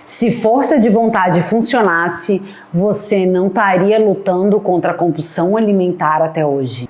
Se força de vontade funcionasse, você não estaria lutando contra a compulsão alimentar até hoje.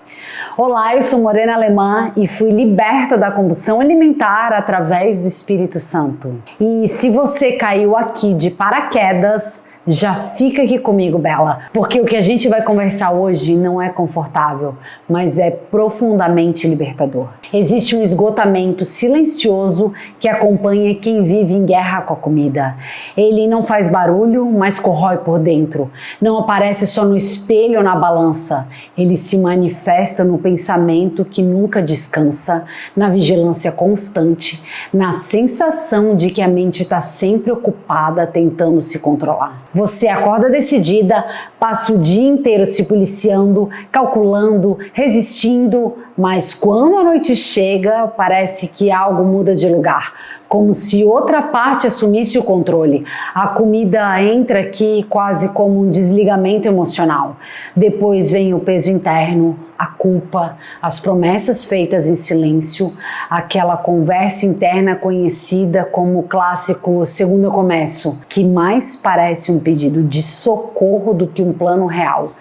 Olá, eu sou Morena Alemã e fui liberta da compulsão alimentar através do Espírito Santo. E se você caiu aqui de paraquedas, já fica aqui comigo, Bela, porque o que a gente vai conversar hoje não é confortável, mas é profundamente libertador. Existe um esgotamento silencioso que acompanha quem vive em guerra com a comida. Ele não faz barulho, mas corrói por dentro. Não aparece só no espelho ou na balança. Ele se manifesta no pensamento que nunca descansa, na vigilância constante, na sensação de que a mente está sempre ocupada tentando se controlar. Você acorda decidida, passa o dia inteiro se policiando, calculando, resistindo, mas quando a noite chega, parece que algo muda de lugar, como se outra parte assumisse o controle. A comida entra aqui quase como um desligamento emocional. Depois vem o peso interno, a culpa, as promessas feitas em silêncio, aquela conversa interna conhecida como o clássico segundo eu começo, que mais parece um pedido de socorro do que um plano real.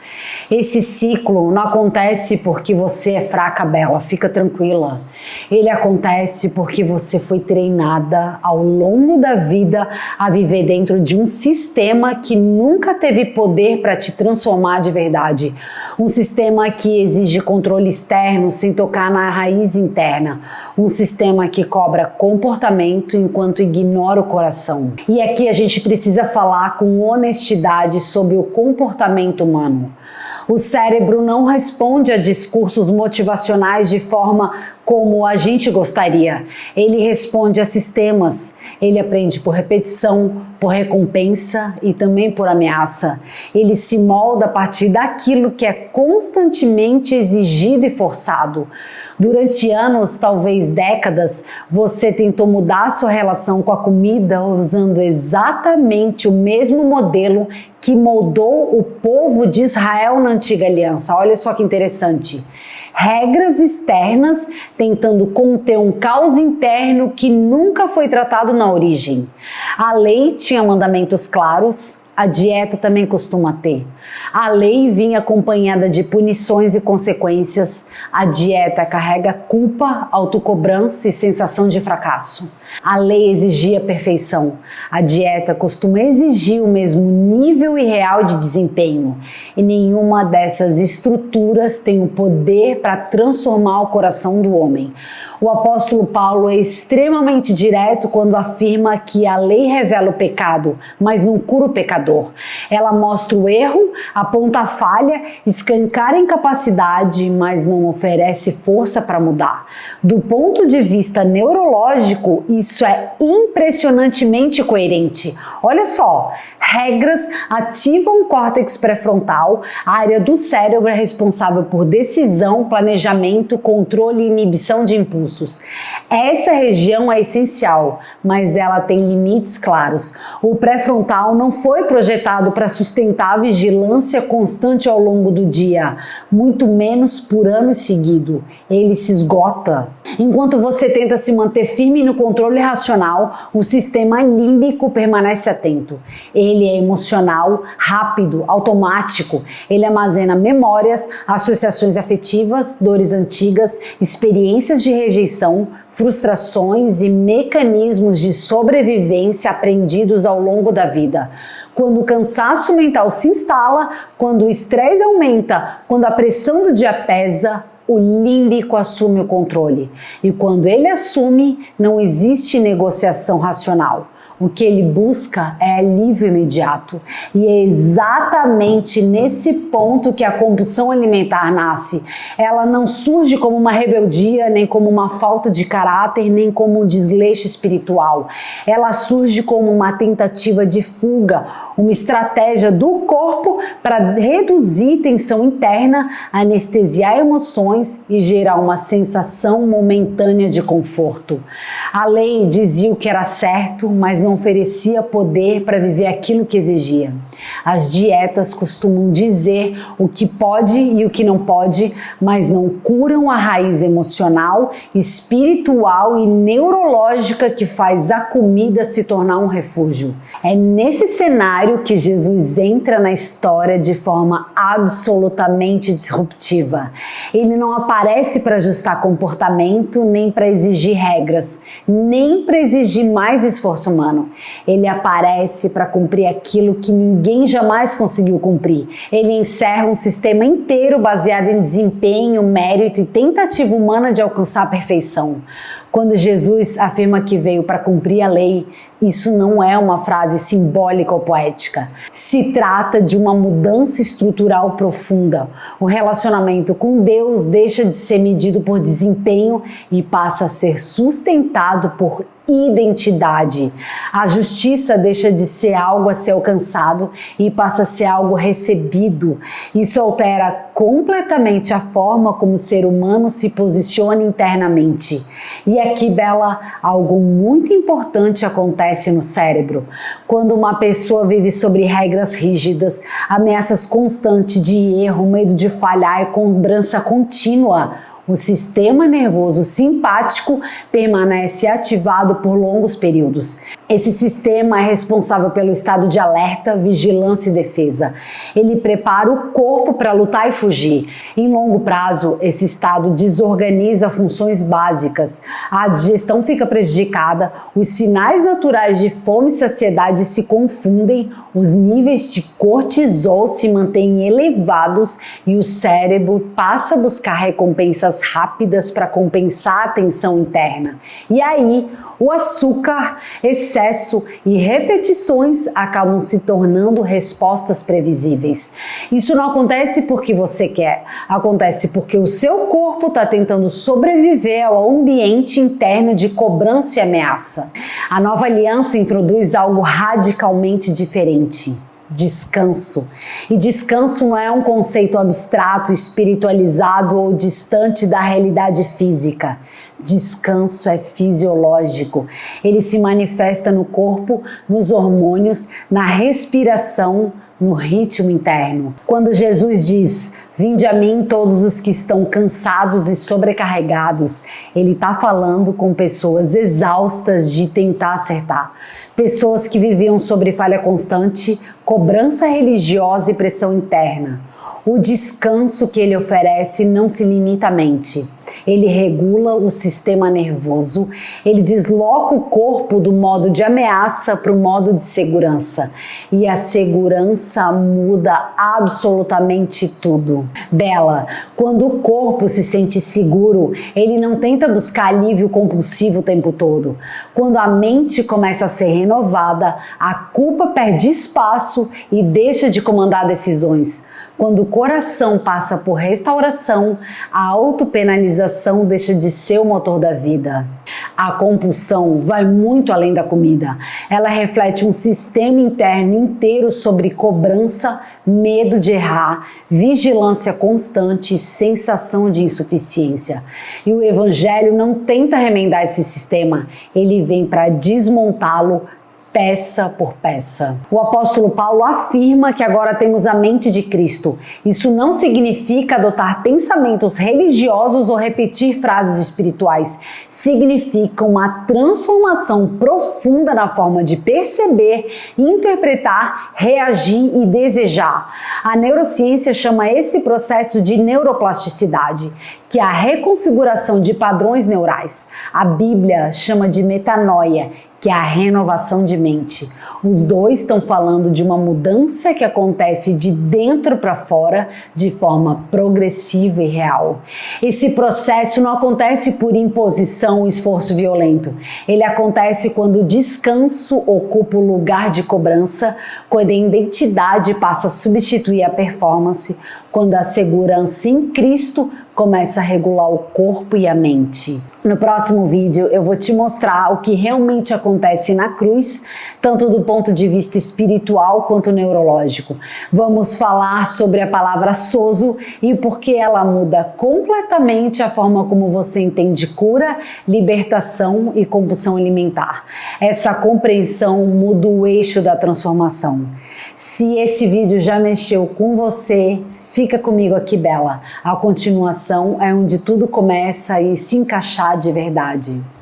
Esse ciclo não acontece porque você é fraca, Bela, fica tranquila. Ele acontece porque você foi treinada ao longo da vida a viver dentro de um sistema que nunca teve poder para te transformar de verdade. Um sistema que exige controle externo sem tocar na raiz interna. Um sistema que cobra comportamento enquanto ignora o coração. E aqui a gente precisa falar com honestidade sobre o comportamento humano. O cérebro não responde a discursos motivacionais de forma como a gente gostaria. Ele responde a sistemas. Ele aprende por repetição, por recompensa e também por ameaça. Ele se molda a partir daquilo que é constantemente exigido e forçado. Durante anos, talvez décadas, você tentou mudar sua relação com a comida usando exatamente o mesmo modelo que moldou o povo de Israel na antiga aliança. Olha só que interessante. Regras externas tentando conter um caos interno que nunca foi tratado na origem. A lei tinha mandamentos claros, a dieta também costuma ter. A lei vinha acompanhada de punições e consequências. A dieta carrega culpa, autocobrança e sensação de fracasso. A lei exigia perfeição. A dieta costuma exigir o mesmo nível irreal de desempenho. E nenhuma dessas estruturas tem o poder para transformar o coração do homem. O apóstolo Paulo é extremamente direto quando afirma que a lei revela o pecado, mas não cura o pecador. Ela mostra o erro, aponta a falha, escancara a incapacidade, mas não oferece força para mudar. Do ponto de vista neurológico, isso é impressionantemente coerente. Olha só, regras ativam o córtex pré-frontal, a área do cérebro é responsável por decisão, planejamento, controle e inibição de impulsos. Essa região é essencial, mas ela tem limites claros. O pré-frontal não foi projetado para sustentar a vigilância constante ao longo do dia, muito menos por anos seguidos. Ele se esgota. Enquanto você tenta se manter firme no controle racional, o sistema límbico permanece atento. Ele é emocional, rápido, automático. Ele armazena memórias, associações afetivas, dores antigas, experiências de rejeição, frustrações e mecanismos de sobrevivência aprendidos ao longo da vida. Quando o cansaço mental se instala, quando o estresse aumenta, quando a pressão do dia pesa, o límbico assume o controle. E quando ele assume, não existe negociação racional. O que ele busca é alívio imediato. E é exatamente nesse ponto que a compulsão alimentar nasce. Ela não surge como uma rebeldia, nem como uma falta de caráter, nem como um desleixo espiritual. Ela surge como uma tentativa de fuga, uma estratégia do corpo para reduzir tensão interna, anestesiar emoções e gerar uma sensação momentânea de conforto. A lei dizia o que era certo, mas não oferecia poder para viver aquilo que exigia. As dietas costumam dizer o que pode e o que não pode, mas não curam a raiz emocional, espiritual e neurológica que faz a comida se tornar um refúgio. É nesse cenário que Jesus entra na história de forma absolutamente disruptiva. Ele não aparece para ajustar comportamento, nem para exigir regras, nem para exigir mais esforço humano. Ele aparece para cumprir aquilo que ninguém jamais conseguiu cumprir. Ele encerra um sistema inteiro baseado em desempenho, mérito e tentativa humana de alcançar a perfeição. Quando Jesus afirma que veio para cumprir a lei, isso não é uma frase simbólica ou poética. Se trata de uma mudança estrutural profunda. O relacionamento com Deus deixa de ser medido por desempenho e passa a ser sustentado por identidade. A justiça deixa de ser algo a ser alcançado e passa a ser algo recebido. Isso altera completamente a forma como o ser humano se posiciona internamente. E aqui, Bela, algo muito importante acontece no cérebro. Quando uma pessoa vive sobre regras rígidas, ameaças constantes de erro, medo de falhar e cobrança contínua, o sistema nervoso simpático permanece ativado por longos períodos. Esse sistema é responsável pelo estado de alerta, vigilância e defesa. Ele prepara o corpo para lutar e fugir. Em longo prazo, esse estado desorganiza funções básicas. A digestão fica prejudicada, os sinais naturais de fome e saciedade se confundem, os níveis de cortisol se mantêm elevados e o cérebro passa a buscar recompensas rápidas para compensar a tensão interna. E aí, o açúcar, excesso e repetições acabam se tornando respostas previsíveis. Isso não acontece porque você quer, acontece porque o seu corpo está tentando sobreviver ao ambiente interno de cobrança e ameaça. A nova aliança introduz algo radicalmente diferente. Descanso. E descanso não é um conceito abstrato, espiritualizado ou distante da realidade física. Descanso é fisiológico. Ele se manifesta no corpo, nos hormônios, na respiração, no ritmo interno. Quando Jesus diz: "Vinde a mim todos os que estão cansados e sobrecarregados", ele está falando com pessoas exaustas de tentar acertar. Pessoas que viviam sobre falha constante, cobrança religiosa e pressão interna. O descanso que ele oferece não se limita à mente. Ele regula o sistema nervoso, ele desloca o corpo do modo de ameaça para o modo de segurança. E a segurança muda absolutamente tudo. Bela, quando o corpo se sente seguro, ele não tenta buscar alívio compulsivo o tempo todo. Quando a mente começa a ser renovada, a culpa perde espaço e deixa de comandar decisões. Quando o coração passa por restauração, a autopenalização deixa de ser o motor da vida. A compulsão vai muito além da comida. Ela reflete um sistema interno inteiro sobre cobrança, medo de errar, vigilância constante e sensação de insuficiência. E o Evangelho não tenta remendar esse sistema, ele vem para desmontá-lo peça por peça. O apóstolo Paulo afirma que agora temos a mente de Cristo. Isso não significa adotar pensamentos religiosos ou repetir frases espirituais. Significa uma transformação profunda na forma de perceber, interpretar, reagir e desejar. A neurociência chama esse processo de neuroplasticidade, que é a reconfiguração de padrões neurais. A Bíblia chama de metanoia, que é a renovação de mente. Os dois estão falando de uma mudança que acontece de dentro para fora de forma progressiva e real. Esse processo não acontece por imposição ou esforço violento. Ele acontece quando o descanso ocupa o lugar de cobrança, quando a identidade passa a substituir a performance, quando a segurança em Cristo começa a regular o corpo e a mente. No próximo vídeo eu vou te mostrar o que realmente acontece na cruz, tanto do ponto de vista espiritual quanto neurológico. Vamos falar sobre a palavra sozo e por que ela muda completamente a forma como você entende cura, libertação e compulsão alimentar. Essa compreensão muda o eixo da transformação. Se esse vídeo já mexeu com você, fica comigo aqui, Bela. A continuação é onde tudo começa a se encaixar de verdade.